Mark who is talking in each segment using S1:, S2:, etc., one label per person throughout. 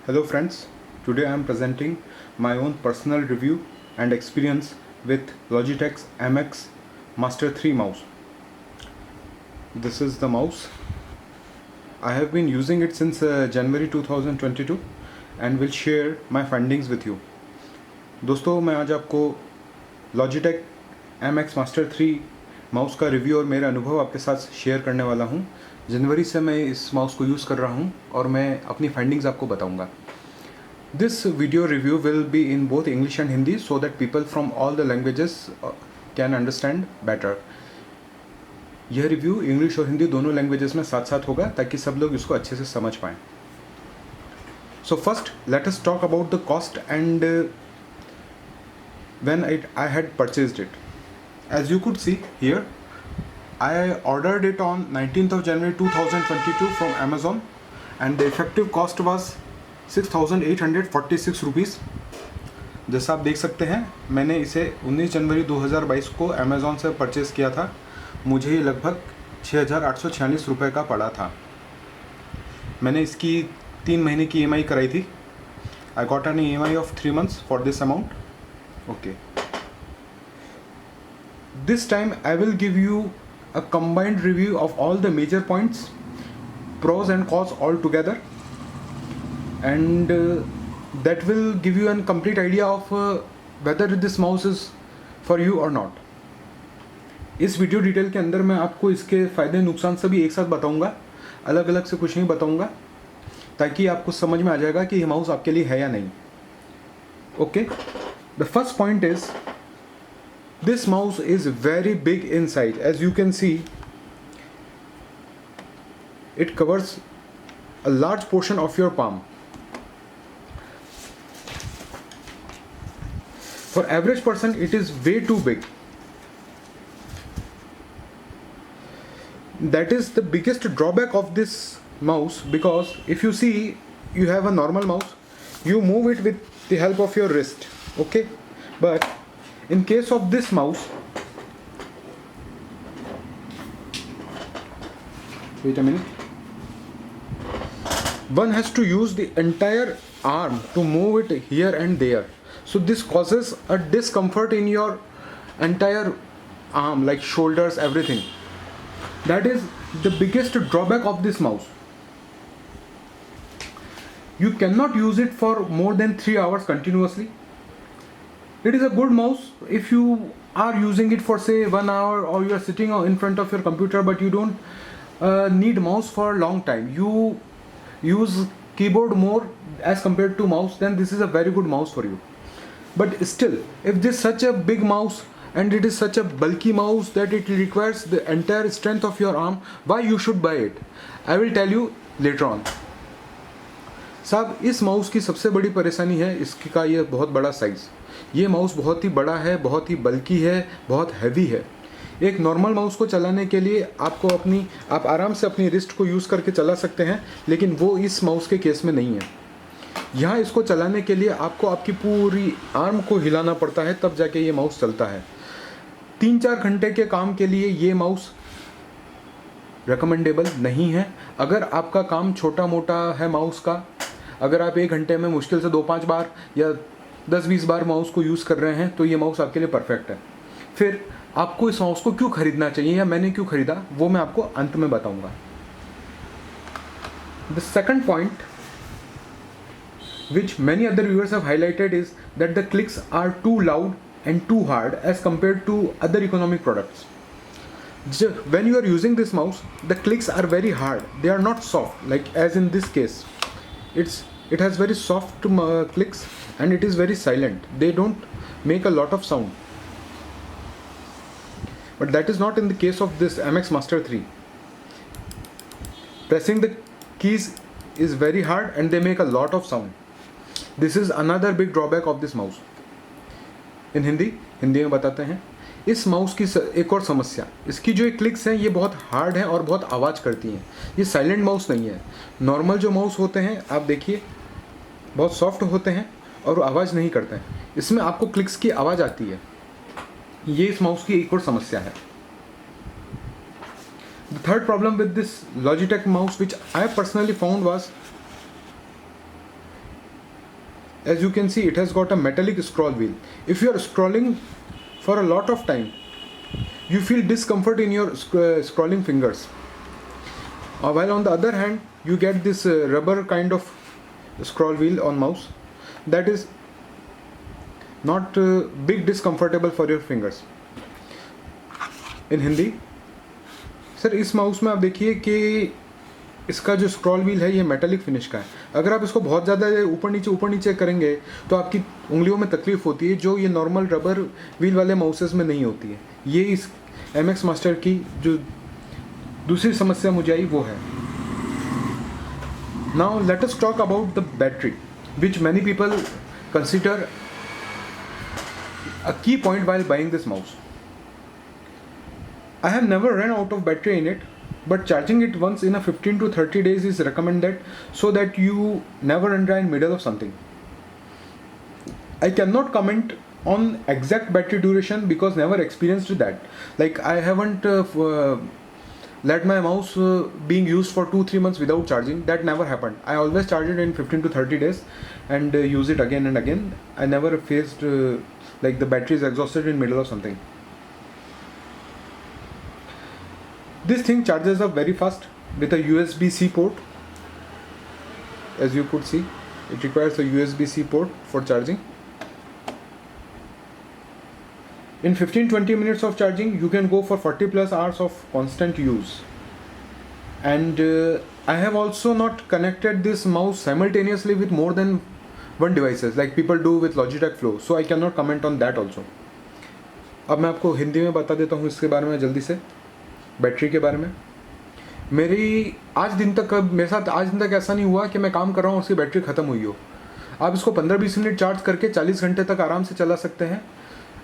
S1: Hello friends, today I am presenting my own personal review and experience with Logitech MX Master 3 mouse. This is the mouse. I have been using it since January 2022 and will share my findings with you. दोस्तों मैं आज आपको Logitech MX Master 3 mouse का review और मेरे अनुभव आपके साथ शेयर करने वाला हूं। जनवरी से मैं इस माउस को यूज़ कर रहा हूं और मैं अपनी फाइंडिंग्स आपको बताऊंगा। This video review will be in both English and Hindi so that people from all the languages can understand better. यह रिव्यू इंग्लिश और हिंदी दोनों लैंग्वेजेस में साथ साथ होगा ताकि सब लोग इसको अच्छे से समझ पाएँ। So first let us talk about the cost and when I had purchased it. As you could see here, I ordered it on 19th of January 2022 from Amazon and the effective cost was 6,846 rupees. जैसा आप देख सकते हैं मैंने इसे 19 जनवरी 2022 को Amazon से purchase किया था। मुझे ये लगभग 6,846 रुपये का पड़ा था। मैंने इसकी 3 महीने की EMI कराई थी। I got an EMI of 3 months for this amount. Okay, this time I will give you a combined review of all the major points, pros and cons all together, and that will give you a complete idea of whether this mouse is for you or not. इस video detail के अंदर मैं आपको इसके फ़ायदे नुकसान सभी एक साथ बताऊंगा, अलग अलग से कुछ नहीं बताऊंगा, ताकि आपको समझ में आ जाएगा कि ये माउस आपके लिए है या नहीं। Okay, the first point is this mouse is very big in size. As you can see it covers a large portion of your palm. For average person it is way too big. That is the biggest drawback of this mouse, because if you see, you have a normal mouse, you move it with the help of your wrist, okay, but in case of this mouse, wait a minute, one has to use the entire arm to move it here and there, so this causes a discomfort in your entire arm, like shoulders, everything. That is the biggest drawback of this mouse. You cannot use it for more than 3 hours continuously. It is a good mouse if you are using it for say 1 hour, or you are sitting in front of your computer but you don't need mouse for a long time, you use keyboard more as compared to mouse, then this is a very good mouse for you. But still, if this is such a big mouse and it is such a bulky mouse that it requires the entire strength of your arm, why you should buy it, I will tell you later on. साहब, इस mouse की सबसे बड़ी परेशानी है इसका ये बहुत बड़ा साइज़। ये माउस बहुत ही बड़ा है, बहुत ही बल्की है, बहुत हैवी है। एक नॉर्मल माउस को चलाने के लिए आप आराम से अपनी रिस्ट को यूज़ करके चला सकते हैं, लेकिन वो इस माउस के केस में नहीं है। यहाँ इसको चलाने के लिए आपको आपकी पूरी आर्म को हिलाना पड़ता है, तब जाके ये माउस चलता है। 3-4 घंटे के काम के लिए ये माउस रिकमेंडेबल नहीं है। अगर आपका काम छोटा मोटा है माउस का, अगर आप 1 घंटे में मुश्किल से 2-5 बार या 10-20 बार माउस को यूज़ कर रहे हैं, तो ये माउस आपके लिए परफेक्ट है। फिर आपको इस माउस को क्यों खरीदना चाहिए या मैंने क्यों खरीदा, वो मैं आपको अंत में बताऊंगा। The second point which many other viewers have highlighted is that the clicks are too loud and too hard as compared to other economic products. When you are using this mouse, the clicks are very hard, they are not soft, like as in this case. It has very soft clicks and it is very silent, they don't make a lot of sound. But that is not in the case of this MX Master 3. Pressing the keys is very hard and they make a lot of sound. This is another big drawback of this mouse. In Hindi में बताते हैं। इस mouse की एक और समस्या, इसकी जो क्लिक्स हैं ये बहुत हार्ड हैं और बहुत आवाज़ करती हैं। ये साइलेंट माउस नहीं है। नॉर्मल जो माउस होते हैं आप देखिए बहुत सॉफ्ट होते हैं और आवाज़ नहीं करते हैं, इसमें आपको क्लिक्स की आवाज़ आती है। ये इस माउस की एक और समस्या है। The third problem with this Logitech mouse, which I personally found, was as you can see, it has got a metallic scroll wheel. If you are scrolling for a lot of time, you feel discomfort in your scrolling fingers. While on the other hand, you get this rubber kind of scroll wheel on mouse that is not big discomfortable for your fingers. In Hindi, sir इस mouse में आप देखिए कि इसका जो scroll wheel है ये metallic finish का है. अगर आप इसको बहुत ज़्यादा ऊपर नीचे करेंगे तो आपकी उंगलियों में तकलीफ होती है, जो ये नॉर्मल रबर व्हील वाले माउसेस में नहीं होती है. ये इस MX मास्टर की जो दूसरी समस्या मुझे आई वो है. Now let us talk about the battery, which many people consider a key point while buying this mouse. I have never run out of battery in it, but charging it once in a 15 to 30 days is recommended so that you never run dry in middle of something. I cannot comment on exact battery duration because never experienced that. Like I haven't let my mouse being used for 2-3 months without charging. That never happened. I always charge it in 15 to 30 days and use it again and again. I never faced like the battery is exhausted in middle of something. This thing charges up very fast with a USB-C port. As you could see, it requires a USB-C port for charging. In 15-20 minutes of charging, you can go for 40 plus hours of constant use. And I have also not connected this mouse simultaneously with more than one devices like people do with Logitech Flow, so I cannot comment on that also. अब मैं आपको हिंदी में बता देता हूँ इसके बारे में जल्दी से, बैटरी के बारे में. मेरे साथ आज दिन तक ऐसा नहीं हुआ कि मैं काम कर रहा हूँ उसकी बैटरी ख़त्म हुई हो. आप इसको 15-20 मिनट चार्ज करके 40 घंटे तक आराम से चला सकते हैं.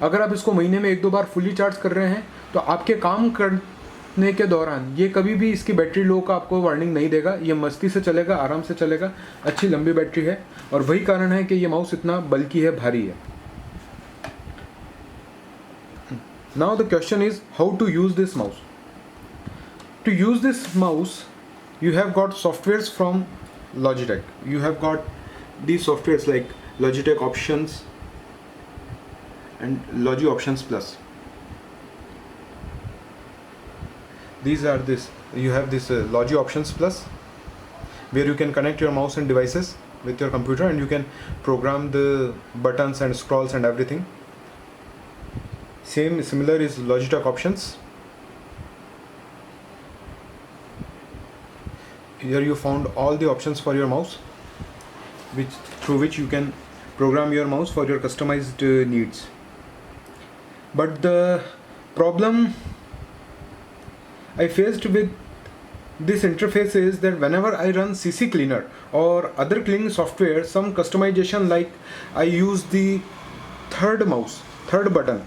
S1: अगर आप इसको महीने में 1-2 बार फुली चार्ज कर रहे हैं तो आपके काम करने के दौरान ये कभी भी इसकी बैटरी लो का आपको वार्निंग नहीं देगा. ये मस्ती से चलेगा, आराम से चलेगा. अच्छी लंबी बैटरी है और वही कारण है कि ये माउस इतना बल्कि है, भारी है. Now the question is how to use this mouse. To use this mouse, you have got softwares from Logitech. You have got these softwares like Logitech Options and Logi Options Plus. These are this. You have this Logi Options Plus, where you can connect your mouse and devices with your computer, and you can program the buttons and scrolls and everything. Similar is Logitech Options. Here you found all the options for your mouse, through which you can program your mouse for your customized needs. But the problem I faced with this interface is that whenever I run CC Cleaner or other cleaning software, some customization, like I use the third button,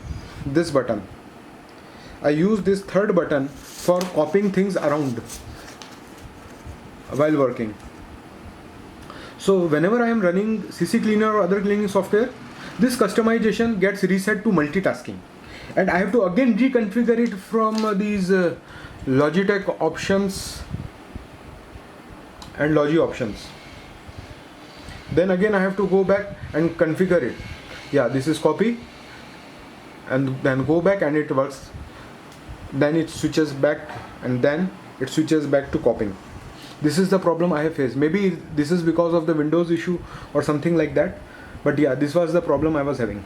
S1: this button. I use this third button for copying things around while working. So whenever I am running CC Cleaner or other cleaning software, this customization gets reset to multitasking, and I have to again reconfigure it from these Logitech Options and Logi Options. Then again I have to go back and configure it. Yeah, this is copy, and then go back and it works. Then it switches back, and then it switches back to copying. This is the problem I have faced. Maybe this is because of the Windows issue or something like that. But yeah, this was the problem I was having.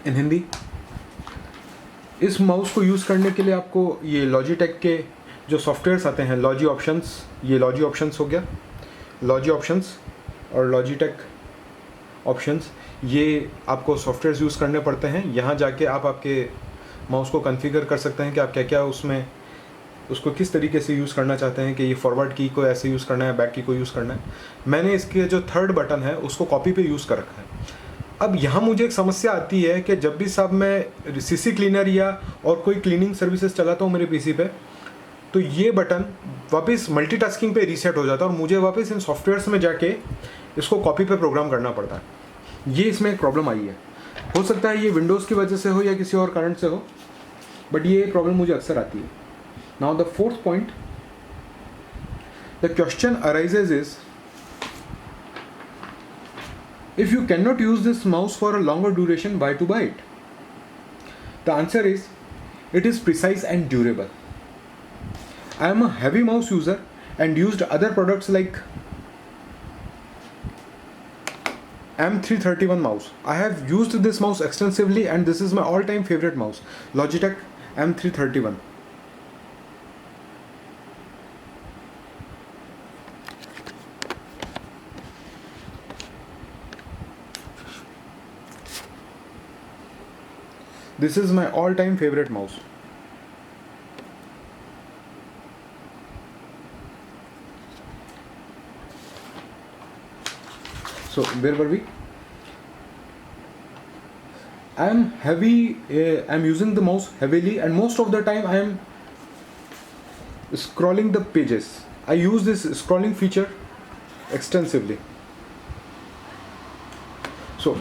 S1: In Hindi, इस mouse को use करने के लिए आपको ये Logitech के जो softwares आते हैं, Logi Options, ये Logi Options हो गया, Logi Options और Logitech Options, ये आपको सॉफ्टवेयर्स यूज़ करने पड़ते हैं. यहाँ जाके आप आपके माउस को कॉन्फ़िगर कर सकते हैं कि आप क्या क्या उसमें उसको किस तरीके से यूज़ करना चाहते हैं, कि ये फॉरवर्ड की को ऐसे यूज़ करना है, बैक की को यूज़ करना है. मैंने इसके जो थर्ड बटन है उसको कॉपी पे यूज़ कर रखा है. अब यहाँ मुझे एक समस्या आती है कि जब भी साहब मैं CC क्लीनर या और कोई क्लीनिंग सर्विसेज चलाता हूँ मेरे PC पे, तो ये बटन वापस मल्टीटास्किंग पे रीसेट हो जाता है और मुझे वापस इन सॉफ्टवेयर्स में जाके इसको कॉपी पे प्रोग्राम करना पड़ता है. ये इसमें एक प्रॉब्लम आई है. हो सकता है ये विंडोज़ की वजह से हो या किसी और कारण से हो, बट ये प्रॉब्लम मुझे अक्सर आती है. Now the fourth point, the question arises is, If you cannot use this mouse for a longer duration, why to buy it? The answer is, it is precise and durable. I am a heavy mouse user and used other products like M331 mouse. I have used this mouse extensively and this is my all-time favorite mouse, Logitech M331. This is my all-time favorite mouse. So where were we? I'm using the mouse heavily and most of the time I am scrolling the pages. I use this scrolling feature extensively. So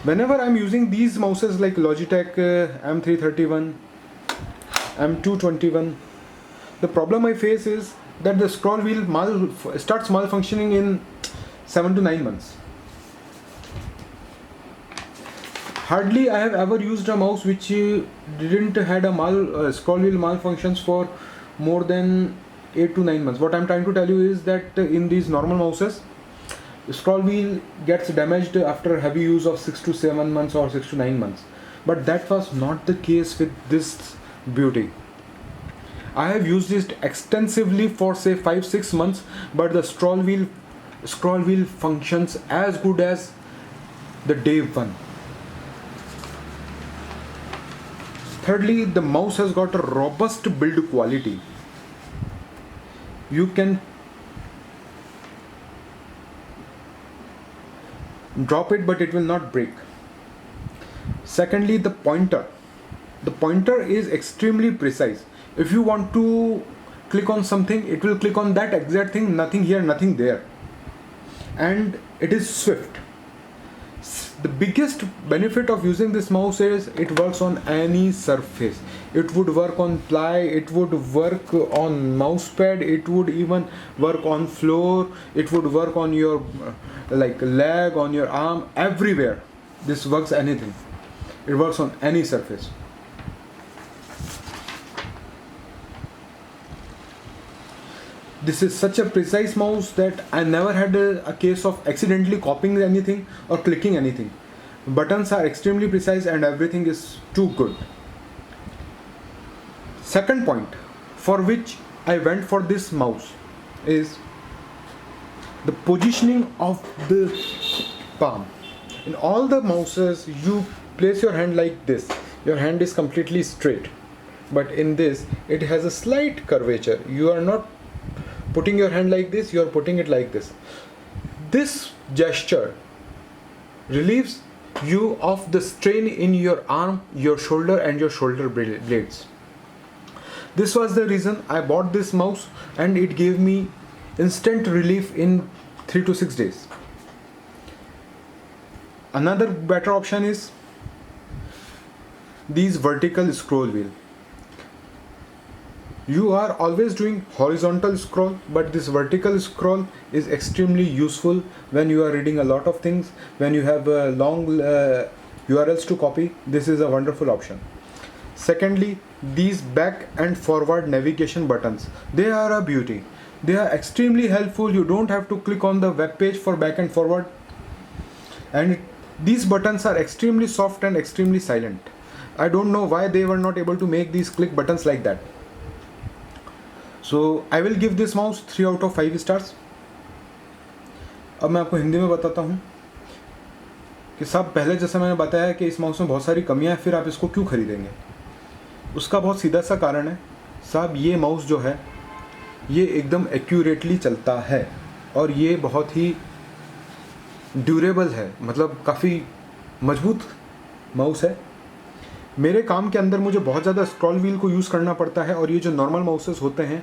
S1: whenever I'm using these mouses like Logitech M331, M221, the problem I face is that the scroll wheel starts malfunctioning in 7 to 9 months. Hardly I have ever used a mouse which didn't had a scroll wheel malfunctions for more than 8 to 9 months. What I'm trying to tell you is that in these normal mouses, the scroll wheel gets damaged after heavy use of 6 to 7 months or 6 to 9 months. But that was not the case with this beauty. I have used it extensively for say 5-6 months, but the scroll wheel functions as good as the day one. Thirdly, the mouse has got a robust build quality. You can drop it but it will not break. Secondly, the pointer is extremely precise. If you want to click on something, it will click on that exact thing, nothing here, nothing there, and it is swift. The biggest benefit of using this mouse is it works on any surface. It would work on ply, it would work on mousepad, it would even work on floor, it would work on your leg, on your arm, everywhere. This works anything. It works on any surface. This is such a precise mouse that I never had a case of accidentally copying anything or clicking anything. Buttons are extremely precise and everything is too good. Second point for which I went for this mouse is the positioning of the palm. In all the mouses, you place your hand like this. Your hand is completely straight. But in this, it has a slight curvature. You are not putting your hand like this, you are putting it like this. This gesture relieves you of the strain in your arm, your shoulder and your shoulder blades. This was the reason I bought this mouse and it gave me instant relief in 3 to 6 days. Another better option is these vertical scroll wheel. You are always doing horizontal scroll, but this vertical scroll is extremely useful when you are reading a lot of things, when you have long URLs to copy. This is a wonderful option. Secondly, these back and forward navigation buttons, they are a beauty. They are extremely helpful. You don't have to click on the web page for back and forward. And these buttons are extremely soft and extremely silent. I don't know why they were not able to make these click buttons like that. So I will give this mouse 3 out of 5 stars. अब मैं आपको हिंदी में बताता हूँ कि साहब पहले जैसा मैंने बताया कि इस माउस में बहुत सारी कमियां हैं, फिर आप इसको क्यों खरीदेंगे? उसका बहुत सीधा सा कारण है साहब, ये माउस जो है ये एकदम एक्यूरेटली चलता है और ये बहुत ही ड्यूरेबल है, मतलब काफ़ी मजबूत माउस है। मेरे काम के अंदर मुझे बहुत ज़्यादा स्क्रॉल व्हील को यूज़ करना पड़ता है और ये जो नॉर्मल माउसेस होते हैं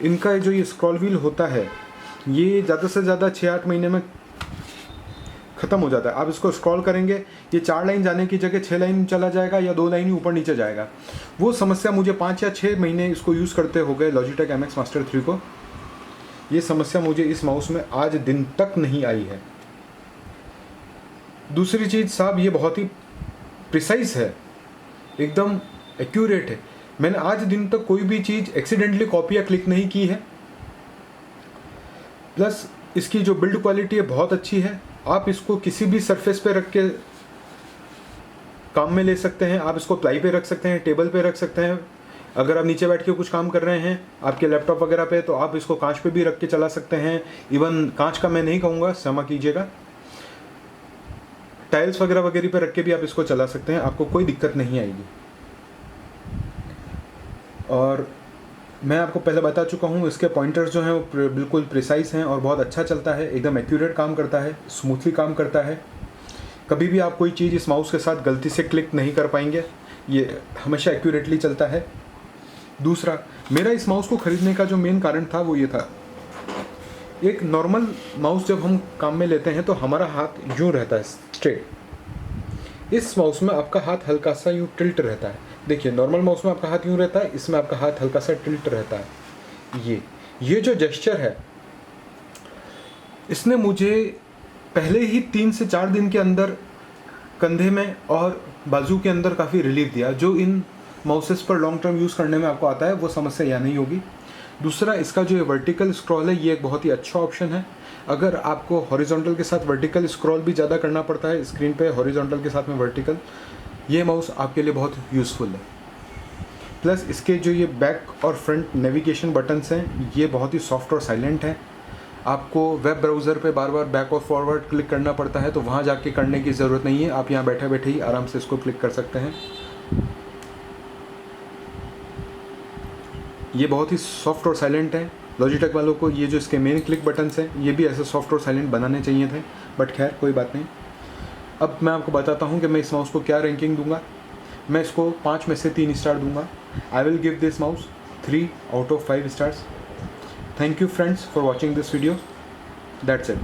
S1: इनका जो ये स्क्रॉल व्हील होता है ये ज़्यादा से ज़्यादा 6-8 महीने में ख़त्म हो जाता है। आप इसको स्क्रॉल करेंगे ये 4 लाइन जाने की जगह 6 लाइन चला जाएगा या 2 लाइन ही ऊपर नीचे जाएगा। वो समस्या मुझे 5 या 6 महीने इसको यूज़ करते हो गए लॉजिटेक MX मास्टर 3 को। ये समस्या मुझे इस माउस में आज दिन तक नहीं आई है। दूसरी चीज़ साहब, ये बहुत ही प्रिसाइज है, एकदम एक्यूरेट है। मैंने आज दिन तक कोई भी चीज़ एक्सीडेंटली कॉपी या क्लिक नहीं की है। प्लस इसकी जो बिल्ड क्वालिटी है बहुत अच्छी है। आप इसको किसी भी सरफेस पे रख के काम में ले सकते हैं। आप इसको प्लाई पे रख सकते हैं, टेबल पे रख सकते हैं। अगर आप नीचे बैठ के कुछ काम कर रहे हैं आपके लैपटॉप वगैरह पे, तो आप इसको कांच पे भी रख के चला सकते हैं। इवन कांच का मैं नहीं कहूँगा, क्षमा कीजिएगा, टाइल्स वगैरह वगैरह पे रख के भी आप इसको चला सकते हैं, आपको कोई दिक्कत नहीं आएगी। और मैं आपको पहले बता चुका हूँ, इसके पॉइंटर्स जो हैं वो बिल्कुल प्रिसाइज हैं और बहुत अच्छा चलता है, एकदम एक्यूरेट काम करता है, स्मूथली काम करता है। कभी भी आप कोई चीज़ इस माउस के साथ गलती से क्लिक नहीं कर पाएंगे, ये हमेशा एक्यूरेटली चलता है। दूसरा, मेरा इस माउस को ख़रीदने का जो मेन कारण था वो ये था, एक नॉर्मल माउस जब हम काम में लेते हैं तो हमारा हाथ यूँ रहता है स्ट्रेट। इस माउस में आपका हाथ हल्का सा यूँ टिल्ट रहता है। देखिए, नॉर्मल माउस में आपका हाथ यूँ रहता है, इसमें आपका हाथ हल्का सा टिल्ट रहता है। ये जो जेस्चर है, इसने मुझे पहले ही 3 से 4 दिन के अंदर कंधे में और बाजू के अंदर काफ़ी रिलीफ दिया। जो इन माउसेस पर लॉन्ग टर्म यूज़ करने में आपको आता है वो समस्या यहाँ नहीं होगी। दूसरा, इसका जो वर्टिकल स्क्रॉल है ये एक बहुत ही अच्छा ऑप्शन है। अगर आपको हॉरिजॉन्टल के साथ वर्टिकल स्क्रॉल भी ज़्यादा करना पड़ता है स्क्रीन पे, हॉरिजॉन्टल के साथ में वर्टिकल, ये माउस आपके लिए बहुत यूज़फुल है। प्लस इसके जो ये बैक और फ्रंट नेविगेशन बटन्स हैं ये बहुत ही सॉफ्ट और साइलेंट हैं। आपको वेब ब्राउज़र पे बार बार बैक और फॉरवर्ड क्लिक करना पड़ता है, तो वहाँ जाके करने की ज़रूरत नहीं है। आप यहाँ बैठे बैठे ही आराम से इसको क्लिक कर सकते हैं। ये बहुत ही सॉफ्ट और साइलेंट है। लॉजिटेक वालों को ये जो इसके मेन क्लिक बटन्स हैं ये भी ऐसे सॉफ्ट और साइलेंट बनाने चाहिए थे, बट खैर कोई बात नहीं। अब मैं आपको बताता हूँ कि मैं इस माउस को क्या रैंकिंग दूंगा। मैं इसको 5 में से 3 स्टार दूंगा। आई will give this mouse 3 out of 5 stars. Thank you friends for watching this video. That's it.